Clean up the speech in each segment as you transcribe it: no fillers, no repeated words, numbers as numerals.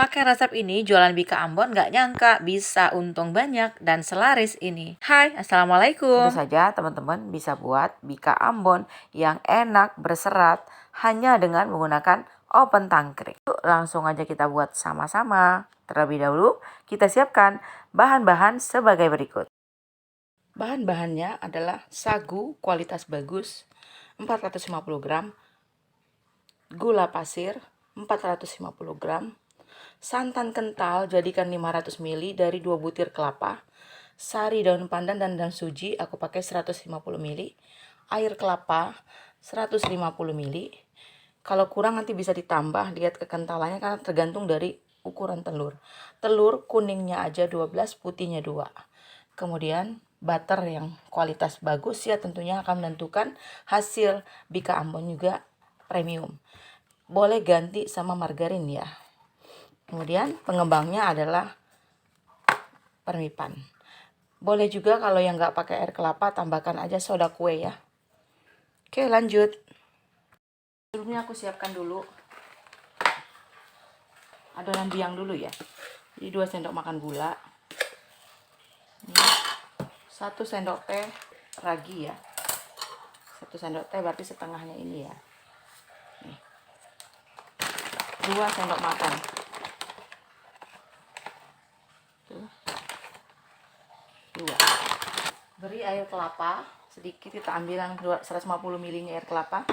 Pakai resep ini jualan Bika Ambon nggak nyangka bisa untung banyak dan selaris ini. Hai, Assalamualaikum. Tentu saja teman-teman bisa buat Bika Ambon yang enak berserat hanya dengan menggunakan oven tangkring. Yuk, langsung aja kita buat sama-sama. Terlebih dahulu kita siapkan bahan-bahan sebagai berikut. Bahan-bahannya adalah sagu kualitas bagus 450 gram, gula pasir 450 gram, santan kental jadikan 500 ml dari 2 butir kelapa, sari daun pandan dan suji aku pakai 150 ml, air kelapa 150 ml. Kalau kurang nanti bisa ditambah, lihat kekentalannya karena tergantung dari ukuran telur. Telur kuningnya aja 12, putihnya 2. Kemudian butter yang kualitas bagus ya tentunya akan menentukan hasil Bika Ambon juga premium. Boleh ganti sama margarin ya. Kemudian pengembangnya adalah permipan. Boleh juga kalau yang nggak pakai air kelapa tambahkan aja soda kue ya. Oke, lanjut. Sebelumnya aku siapkan dulu adonan biang dulu ya. Jadi 2 sendok makan gula. 1 sendok teh ragi ya. 1 sendok teh berarti setengahnya ini ya. Nih. 2 sendok makan. Tuh. 2. Beri air kelapa sedikit, kita ambil yang 150 ml air kelapa.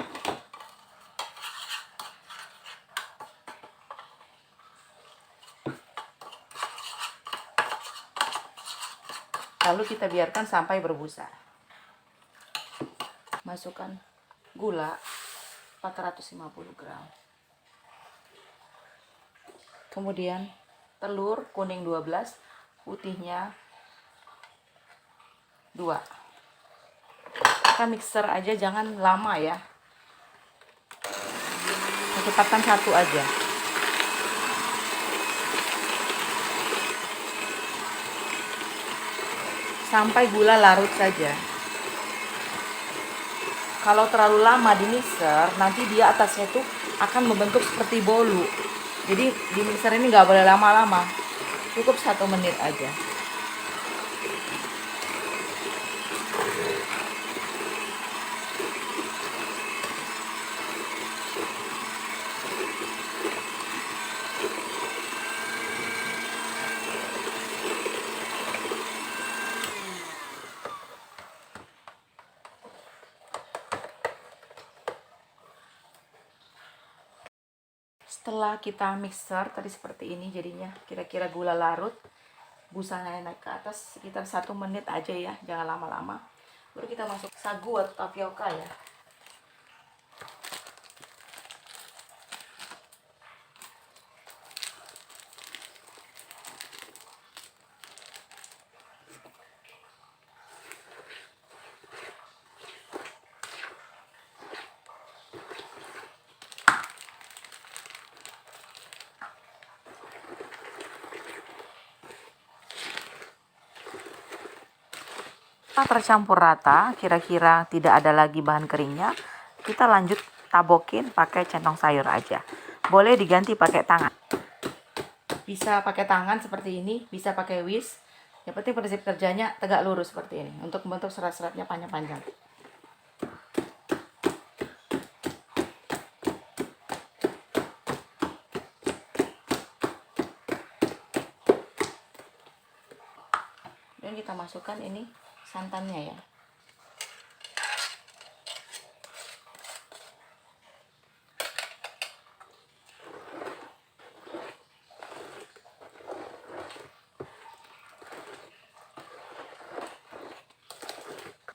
Lalu kita biarkan sampai berbusa. Masukkan gula 450 gram. Kemudian telur kuning 12, putihnya 2. Kita mixer aja, jangan lama ya. Kecepatan 1 aja. Sampai gula larut saja. Kalau terlalu lama di mixer, nanti dia atasnya tuh akan membentuk seperti bolu. Jadi di mixer ini nggak boleh lama-lama, cukup 1 menit aja. Setelah kita mixer tadi seperti ini jadinya, kira-kira gula larut, busanya naik ke atas sekitar 1 menit aja ya, jangan lama-lama. Baru kita masuk sagu atau tapioka ya. Tercampur rata, kira-kira tidak ada lagi bahan keringnya, kita lanjut tabokin pakai centong sayur aja. Boleh diganti pakai tangan. Bisa pakai tangan seperti ini, bisa pakai whisk. Yang penting prinsip kerjanya tegak lurus seperti ini untuk membentuk serat-seratnya panjang-panjang. Dan kita masukkan ini santannya ya.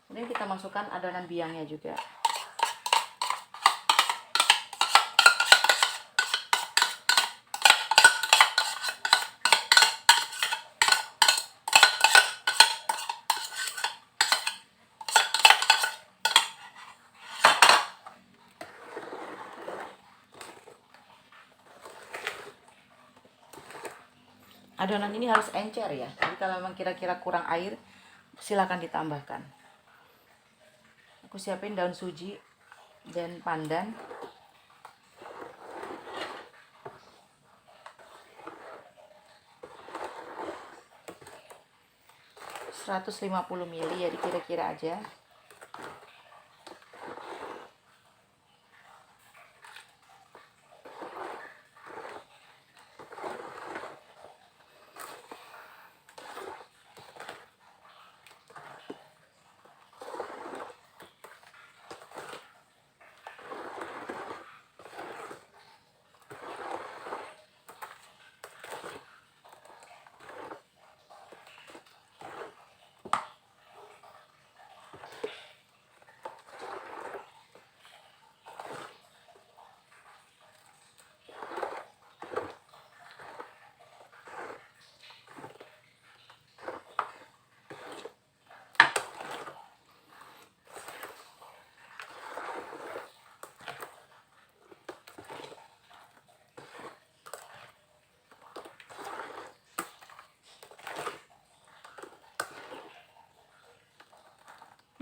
Kemudian kita masukkan adonan biangnya juga. Adonan ini harus encer ya. Jadi kalau memang kira-kira kurang air, silakan ditambahkan. Aku siapin daun suji dan pandan. 150 ml ya, dikira-kira aja.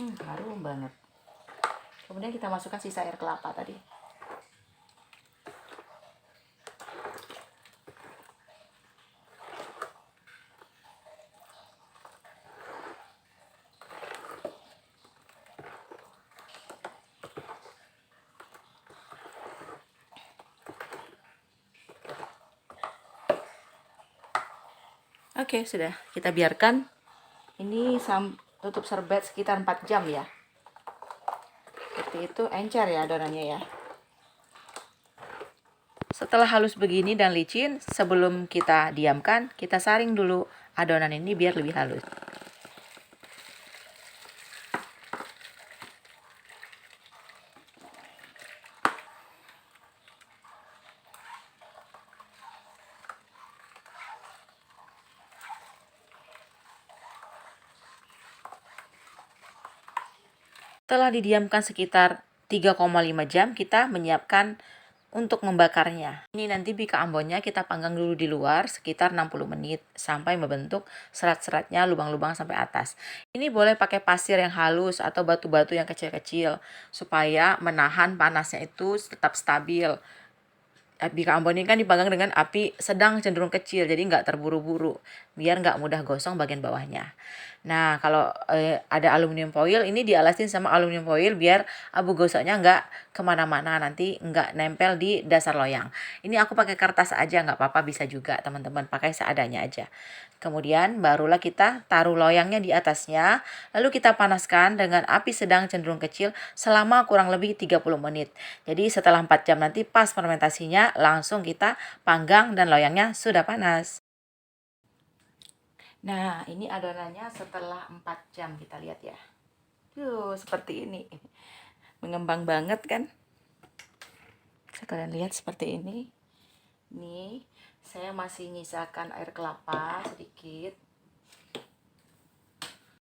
Harum banget. Kemudian kita masukkan sisa air kelapa tadi. Oke, sudah. Kita biarkan ini tutup serbet sekitar 4 jam ya. Seperti itu, encer ya adonannya ya. Setelah halus begini dan licin, sebelum kita diamkan, kita saring dulu adonan ini biar lebih halus. Setelah didiamkan sekitar 3,5 jam, kita menyiapkan untuk membakarnya. Ini nanti bika ambonnya kita panggang dulu di luar sekitar 60 menit sampai membentuk serat-seratnya lubang-lubang sampai atas. Ini boleh pakai pasir yang halus atau batu-batu yang kecil-kecil supaya menahan panasnya itu tetap stabil. Bika ambon ini kan dipanggang dengan api sedang cenderung kecil, jadi nggak terburu-buru, biar nggak mudah gosong bagian bawahnya. Nah, kalau ada aluminium foil, ini dialasin sama aluminium foil biar abu gosoknya nggak kemana-mana, nanti nggak nempel di dasar loyang. Ini aku pakai kertas aja, nggak apa-apa, bisa juga teman-teman pakai seadanya aja. Kemudian barulah kita taruh loyangnya di atasnya, lalu kita panaskan dengan api sedang cenderung kecil selama kurang lebih 30 menit. Jadi setelah 4 jam nanti pas fermentasinya, langsung kita panggang dan loyangnya sudah panas. Nah, ini adonannya setelah 4 jam kita lihat ya. Tuh, seperti ini. Mengembang banget kan? Kalian lihat seperti ini. Nih, saya masih nyisakan air kelapa sedikit.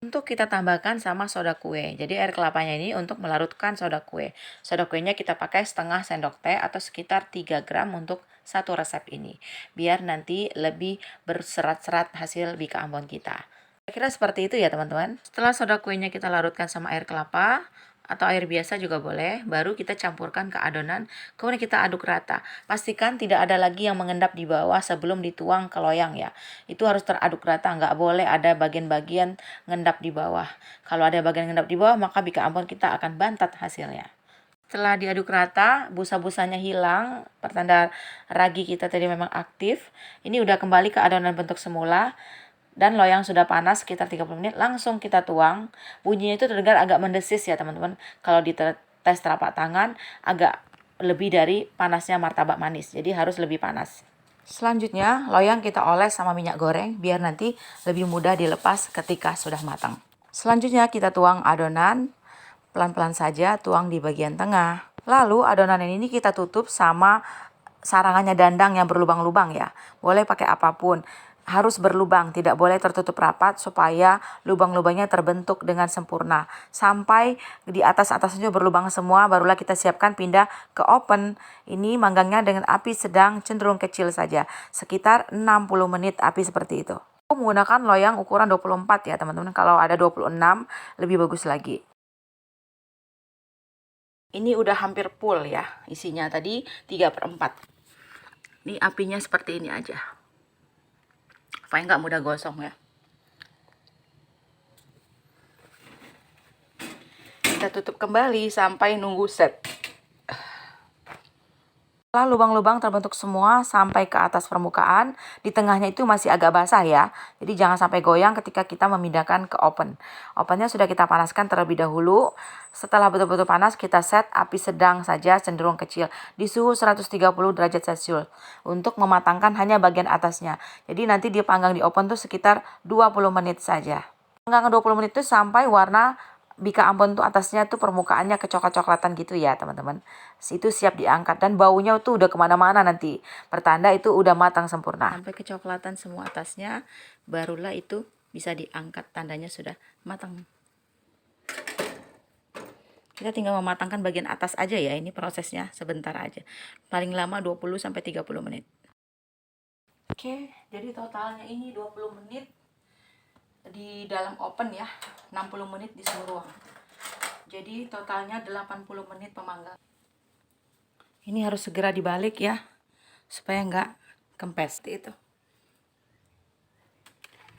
Untuk kita tambahkan sama soda kue. Jadi air kelapanya ini untuk melarutkan soda kue. Soda kuenya kita pakai setengah sendok teh atau sekitar 3 gram untuk satu resep ini. Biar nanti lebih berserat-serat hasil bika ambon kita. Kira-kira seperti itu ya teman-teman. Setelah soda kuenya kita larutkan sama air kelapa atau air biasa juga boleh, baru kita campurkan ke adonan, kemudian kita aduk rata. Pastikan tidak ada lagi yang mengendap di bawah sebelum dituang ke loyang ya. Itu harus teraduk rata, nggak boleh ada bagian-bagian ngendap di bawah. Kalau ada bagian ngendap di bawah, maka bika ambon kita akan bantat hasilnya. Setelah diaduk rata, busa-busanya hilang, pertanda ragi kita tadi memang aktif. Ini udah kembali ke adonan bentuk semula. Dan loyang sudah panas sekitar 30 menit, langsung kita tuang. Bunyinya itu terdengar agak mendesis ya teman-teman. Kalau di tes telapak tangan agak lebih dari panasnya martabak manis, jadi harus lebih panas. Selanjutnya loyang kita oles sama minyak goreng biar nanti lebih mudah dilepas ketika sudah matang. Selanjutnya kita tuang adonan, pelan-pelan saja tuang di bagian tengah. Lalu adonan ini kita tutup sama sarangannya dandang yang berlubang-lubang ya. Boleh pakai apapun. Harus berlubang, tidak boleh tertutup rapat supaya lubang-lubangnya terbentuk dengan sempurna. Sampai di atas-atasnya berlubang semua, barulah kita siapkan pindah ke oven. Ini manggangnya dengan api sedang cenderung kecil saja, sekitar 60 menit api seperti itu. Aku menggunakan loyang ukuran 24 ya teman-teman, kalau ada 26 lebih bagus lagi. Ini udah hampir full ya, isinya tadi 3/4. Ini apinya seperti ini aja, supaya nggak mudah gosong ya. Kita tutup kembali sampai nunggu set. Setelah lubang-lubang terbentuk semua sampai ke atas permukaan, di tengahnya itu masih agak basah ya. Jadi jangan sampai goyang ketika kita memindahkan ke oven. Ovennya sudah kita panaskan terlebih dahulu. Setelah betul-betul panas, kita set api sedang saja, cenderung kecil, di suhu 130 derajat Celcius untuk mematangkan hanya bagian atasnya. Jadi nanti dipanggang di oven tuh sekitar 20 menit saja. Panggang 20 menit itu sampai warna bika ambon tuh atasnya tuh permukaannya kecoklat-coklatan gitu ya teman-teman. Itu siap diangkat dan baunya tuh udah kemana-mana nanti. Pertanda itu udah matang sempurna. Sampai kecoklatan semua atasnya, barulah itu bisa diangkat, tandanya sudah matang. Kita tinggal mematangkan bagian atas aja ya, ini prosesnya sebentar aja. Paling lama 20-30 menit. Oke, jadi totalnya ini 20 menit di dalam oven ya, 60 menit di suhu ruang. Jadi totalnya 80 menit pemanggang. Ini harus segera dibalik ya, supaya nggak kempes itu.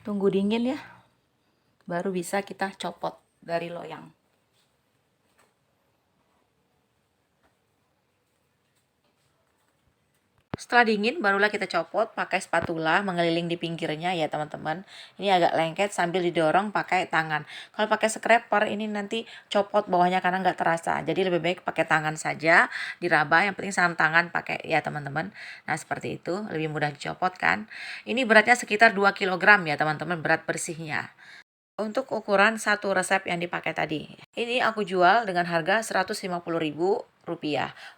Tunggu dingin ya, baru bisa kita copot dari loyang. Setelah dingin barulah kita copot pakai spatula mengeliling di pinggirnya ya teman-teman. Ini agak lengket sambil didorong pakai tangan. Kalau pakai scraper ini nanti copot bawahnya karena nggak terasa. Jadi lebih baik pakai tangan saja, diraba. Yang penting sarung tangan pakai ya teman-teman. Nah seperti itu lebih mudah dicopot kan. Ini beratnya sekitar 2 kg ya teman-teman, berat bersihnya. Untuk ukuran satu resep yang dipakai tadi, ini aku jual dengan harga Rp150.000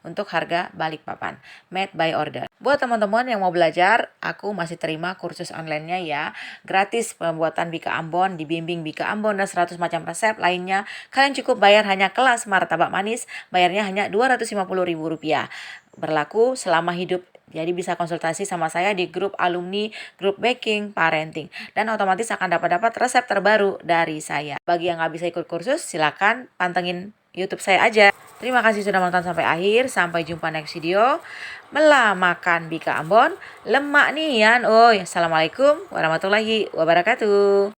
untuk harga Balikpapan, made by order. Buat teman-teman yang mau belajar, aku masih terima kursus online-nya ya, gratis pembuatan bika ambon, dibimbing bika ambon dan 100 macam resep lainnya. Kalian cukup bayar hanya kelas martabak manis, bayarnya hanya Rp250.000. Berlaku selama hidup. Jadi bisa konsultasi sama saya di grup alumni, grup baking, parenting. Dan otomatis akan dapat resep terbaru dari saya. Bagi yang nggak bisa ikut kursus, silakan pantengin YouTube saya aja. Terima kasih sudah menonton sampai akhir. Sampai jumpa next video. Melah makan bika ambon, lemak nian. Assalamualaikum warahmatullahi wabarakatuh.